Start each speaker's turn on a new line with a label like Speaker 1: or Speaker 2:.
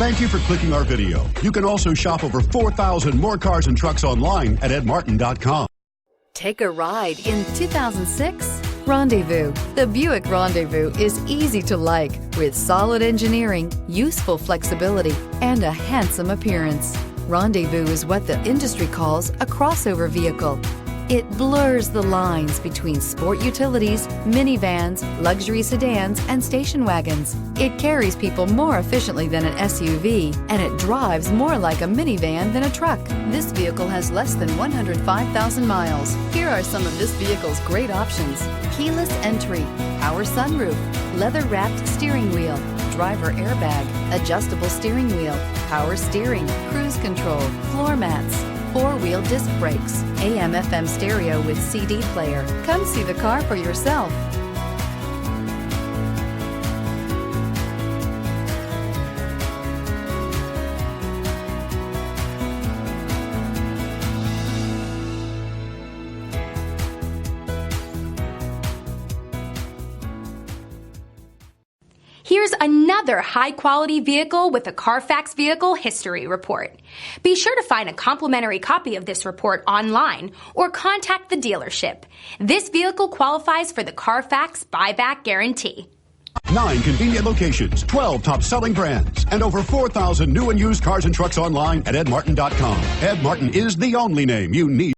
Speaker 1: Thank you for clicking our video. You can also shop over 4,000 more cars and trucks online at edmartin.com.
Speaker 2: Take a ride in 2006 Rendezvous. The Buick Rendezvous is easy to like with solid engineering, useful flexibility, and a handsome appearance. Rendezvous is what the industry calls a crossover vehicle. It blurs the lines between sport utilities, minivans, luxury sedans, and station wagons. It carries people more efficiently than an SUV, and it drives more like a minivan than a truck. This vehicle has less than 105,000 miles. Here are some of this vehicle's great options: keyless entry, power sunroof, leather-wrapped steering wheel, driver airbag, adjustable steering wheel, power steering, cruise control, floor mats, four-wheel disc brakes, AM/FM stereo with CD player. Come see the car for yourself.
Speaker 3: Here's another high-quality vehicle with a Carfax Vehicle History Report. Be sure to find a complimentary copy of this report online or contact the dealership. This vehicle qualifies for the Carfax Buyback Guarantee.
Speaker 1: 9 convenient locations, 12 top-selling brands, and over 4,000 new and used cars and trucks online at edmartin.com. Ed Martin is the only name you need.